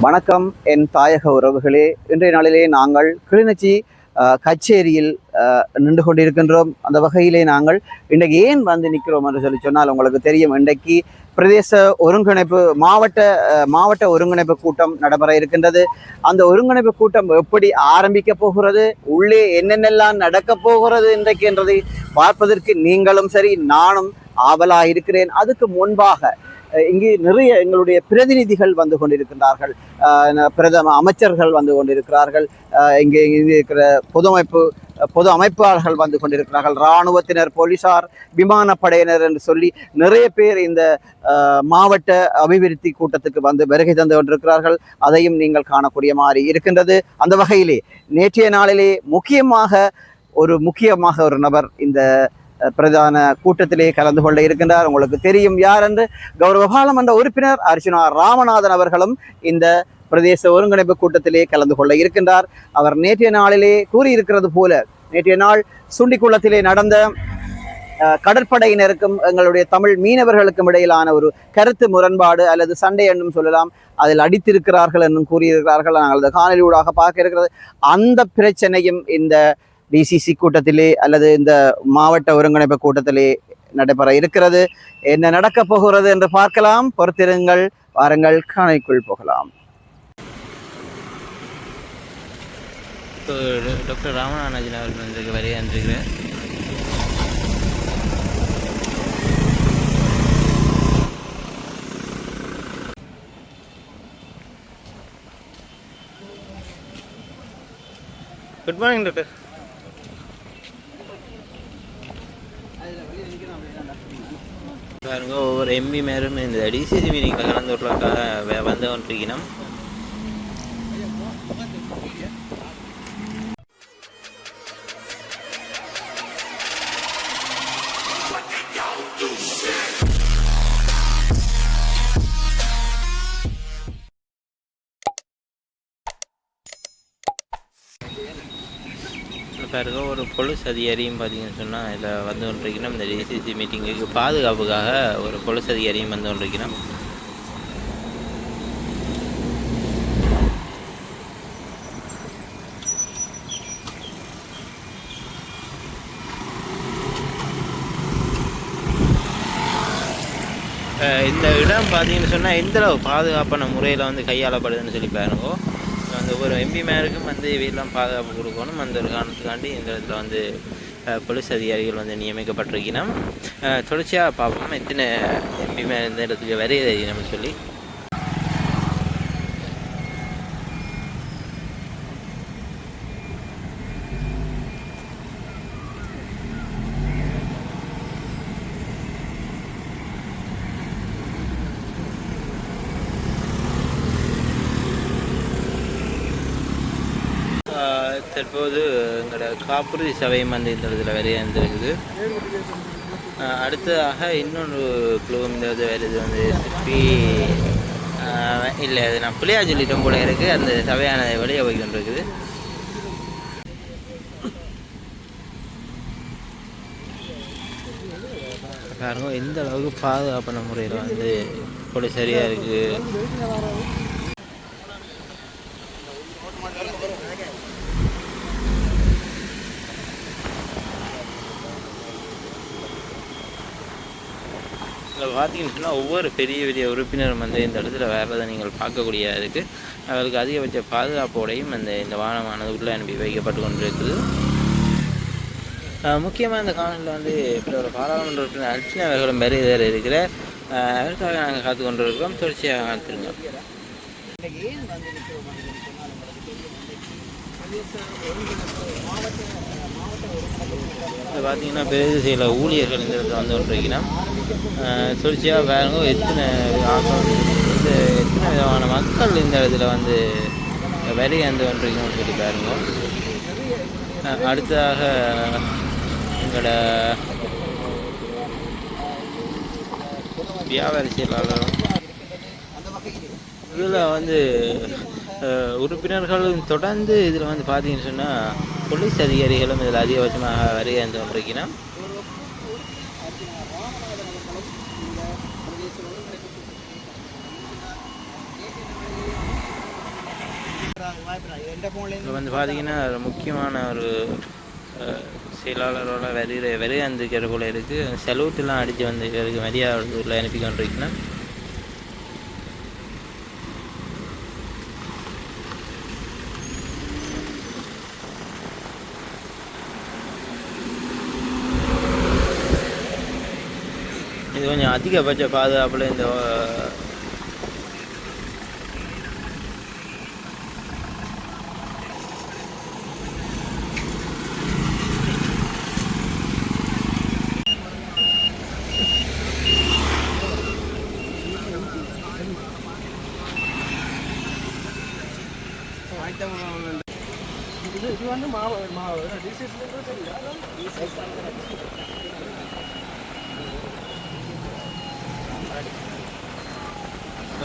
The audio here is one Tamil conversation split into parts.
வணக்கம் என் தாயக உறவுகளே. இன்றைய நாளிலே நாங்கள் கிளிநொச்சி கச்சேரியில் நின்று கொண்டிருக்கின்றோம். அந்த வகையிலே நாங்கள் இன்றைக்கு ஏன் வந்து நிற்கிறோம் என்று சொன்னால் உங்களுக்கு தெரியும், இன்றைக்கு பிரதேச ஒருங்கிணைப்பு மாவட்ட ஒருங்கிணைப்பு கூட்டம் நடைபெற இருக்கின்றது. அந்த ஒருங்கிணைப்பு கூட்டம் எப்படி ஆரம்பிக்க போகிறது, உள்ளே என்னென்னலாம் நடக்க போகிறது இன்றைக்கு என்றதை பார்ப்பதற்கு நீங்களும் சரி நானும் ஆவலாக இருக்கிறேன். அதுக்கு முன்பாக இங்கே நிறைய எங்களுடைய பிரதிநிதிகள் வந்து கொண்டிருக்கின்றார்கள், பிரதம அமைச்சர்கள் வந்து கொண்டிருக்கிறார்கள், இங்கே இருக்கிற பொது அமைப்பாளர்கள் வந்து கொண்டிருக்கிறார்கள், இராணுவத்தினர், போலீசார், விமானப்படையினர் என்று சொல்லி நிறைய பேர் இந்த மாவட்ட அபிவிருத்தி கூட்டத்துக்கு வந்து வருகை தந்து கொண்டிருக்கிறார்கள். அதையும் நீங்கள் காணக்கூடிய மாதிரி இருக்கின்றது. அந்த வகையிலே நேற்றைய நாளிலே முக்கியமாக ஒரு நபர் இந்த பிரதான கூட்டத்திலே கலந்து கொள்ள இருக்கின்றார். உங்களுக்கு தெரியும் யார் என்று. கௌரவ பாராளுமன்ற உறுப்பினர் அர்ச்சுனா ராமநாதன் அவர்களும் இந்த பிரதேச ஒருங்கிணைப்பு கூட்டத்திலே கலந்து கொள்ள இருக்கின்றார். அவர் நேற்றைய நாளிலே கூறியிருக்கிறது போல, நேற்றைய நாள் சுண்டிக்குளத்திலே நடந்த கடற்படையினருக்கும் எங்களுடைய தமிழ் மீனவர்களுக்கும் இடையிலான ஒரு கருத்து முரண்பாடு அல்லது சண்டை என்றும் சொல்லலாம், அதில் அடித்திருக்கிறார்கள் என்றும் கூறியிருக்கிறார்கள். நாங்கள் அந்த காணொலியூடாக பார்க்க இருக்கிறது. அந்த பிரச்சனையும் இந்த டிசிசி கூட்டத்திலே அல்லது இந்த மாவட்ட ஒருங்கிணைப்பு கூட்டத்திலே நடைபெற இருக்கிறது. என்ன நடக்க போகிறது என்று பார்க்கலாம். பொறுத்திருங்கள், வாருங்கள் காணைக்குள் போகலாம். டாக்டர் ராமநாதன் அவர்கள் வந்து வருகின்றார். Good morning doctor. பாருங்க, ஒவ்வொரு எம்பி மேரும் இந்த டிசிசி மீட்டிங்கில் கலந்து கொள்றதுக்காக வந்து கொண்டிருக்கணும். பாருங்க, ஒரு போலீஸ் அதிகாரியும் பார்த்தீங்கன்னு சொன்னால் இதில் வந்து கொண்டிருக்கணும். இந்த டிசிசி மீட்டிங்குக்கு பாதுகாப்புக்காக ஒரு போலீஸ் அதிகாரியும் வந்து கொண்டிருக்கணும். இந்த இடம் பார்த்தீங்கன்னு சொன்னால் எந்தளவு பாதுகாப்பான முறையில் வந்து கையாளப்படுதுன்னு சொல்லி பாருங்க. அந்த ஒரு எம்பி மேருக்கும் வந்து இவையெல்லாம் பாதுகாப்பு கொடுக்கணும். அந்த ஒரு காரணத்துக்காண்டி இந்த இடத்துல வந்து போலீஸ் அதிகாரிகள் வந்து நியமிக்கப்பட்டிருக்கணும். தொடர்ச்சியாக பார்ப்போம் எத்தனை எம்பி மேர் இந்த இடத்துக்கு வரையணும் சொல்லி. தற்போது எங்களோட காப்புறுதி சபையும் வந்து இந்த இடத்துல வேலையாக இருந்திருக்குது. அடுத்ததாக இன்னொன்று குழுவும் இந்த வேறு இது வந்து இல்லை, அது நான் பிள்ளையா சொல்லிட்டோம் போல இருக்குது. அந்த சபையான வெளியே போய் கொண்டிருக்குது. பாருங்க எந்த அளவுக்கு பாதுகாப்பான முறையில் வந்து போலீஸ் சரியாக இருக்குது. இதில் பார்த்தீங்கன்னு சொன்னால் ஒவ்வொரு பெரிய உறுப்பினரும் வந்து இந்த இடத்துல வேறதை நீங்கள் பார்க்கக்கூடிய இருக்குது. அவர்களுக்கு அதிகபட்ச பாதுகாப்போடையும் இந்த வாகனமானது உள்ளே அனுப்பி வைக்கப்பட்டு கொண்டு இருக்குது. முக்கியமாக இந்த காணொலியில் வந்து இப்படி ஒரு பாராளுமன்ற உறுப்பினர் அர்ச்சனா அவர்களும் வேறு இருக்கிற அவருக்காக நாங்கள் காத்து கொண்டு இருக்கிறோம். தொடர்ச்சியாக காத்துருங்க. இதில் பார்த்தீங்கன்னா பெரிய சில ஊழியர்கள் இந்த இடத்துல வந்து கொண்டிருக்கணும். தொடர்ச்சியாக பாருங்க எத்தனை விதமான மக்கள் இந்த இடத்துல வந்து வெளியே வந்து கொண்டிருக்கணும்னு சொல்லி பாருங்க. அடுத்ததாக எங்களோட வியாபார செயலாளரும் இதில் வந்து உறுப்பினர்களும் தொடர்ந்து இதில் வந்து பார்த்தீங்கன்னு சொன்னால் போலீஸ் அதிகாரிகளும் இதில் அதிகபட்சமாக வருகை வந்து கொண்டிருக்கணும். இப்போ வந்து பார்த்தீங்கன்னா ஒரு முக்கியமான ஒரு செயலாளரோட வெளியே வந்துருக்கிற போல இருக்குது. செலவுட்டெல்லாம் அடித்து வந்து இவருக்கு மரியாதை அனுப்பி கொண்டிருக்கணும். இது கொஞ்சம் அதிகபட்ச பாதுகாப்பில் இந்த இது வந்து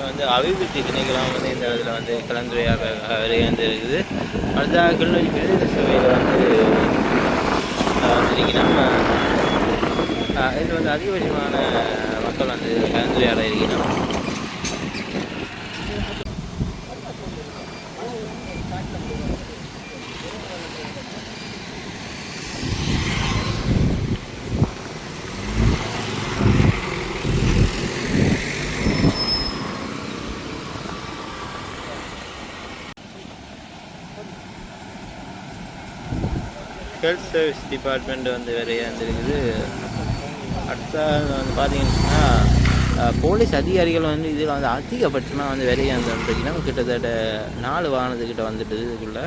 வந்து அபிவிருத்தி திணைக்கெல்லாம் வந்து இந்த இடத்துல வந்து கலந்துரையாக வந்து இருக்குது. அடுத்த கிளிநொச்சி பேருந்து சேவையில் வந்து இருக்கணும். இது வந்து அதிகபட்சமான மக்கள் வந்து கலந்துரையாட இருக்கணும். ஹெல்த் சர்வீஸ் டிபார்ட்மெண்ட் வந்து வேறையாக இருந்துருக்குது. அடுத்த வந்து பார்த்தீங்கன்னா போலீஸ் அதிகாரிகள் வந்து இதில் வந்து அதிகபட்சமாக வந்து வேறையாக இருந்துருக்குன்னா கிட்டத்தட்ட 4 வாகனத்துக்கிட்ட வந்துட்டு இதுக்குள்ளே.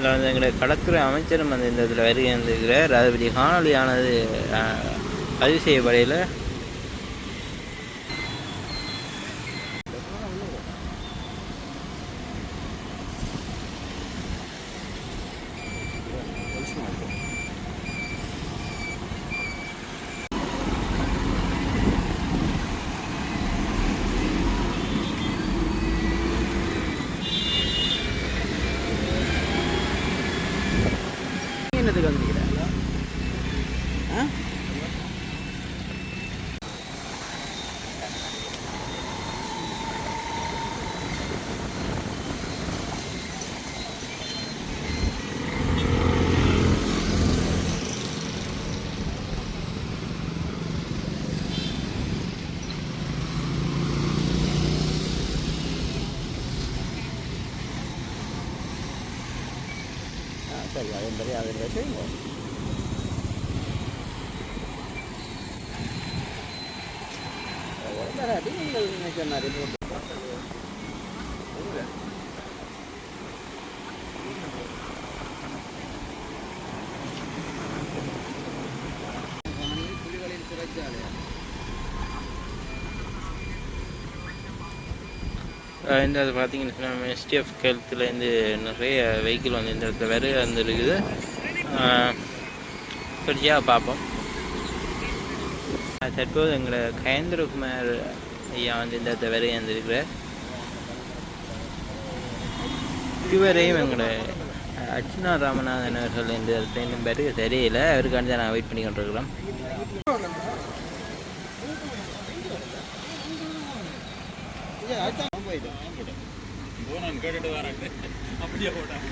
இதில் வந்து எங்களுடைய கடற்கரை அமைச்சரும் வந்து இந்த இதில் வருகை இருந்திருக்கிறார். அதை பற்றி காணொலியானது பதிவு செய்யப்படையில் என்னத்துக்கு வந்துக்கிறேன் சரி அதன்படி அதை செய்வோம். நீங்கள் நினைச்ச புலிகளின் சிறைச்சாலை இந்த அது பார்த்தீங்கன்னா நம்ம எஸ்டிஎஃப் ஹெல்த்துலேருந்து நிறைய வெஹிக்கிள் வந்து இந்த இடத்துல வேறு வந்துருக்குது. தொடர்ச்சியாக பார்ப்போம். தற்போது எங்களை கயேந்திரகுமார் ஐயா வந்து இந்த இடத்துல வேறு வந்துருக்கிறார். இதுவரையும் எங்களை அர்ச்சனா ராமநாதன் அவர்கள் இந்த இடத்துல இன்னும் பேருக்கு தெரியல. அவருக்காண்டி தான் நான் வெயிட் பண்ணி கொண்டிருக்கிறோம். கேட்டுட்டு வரேன் அப்படியே போட்டேன்.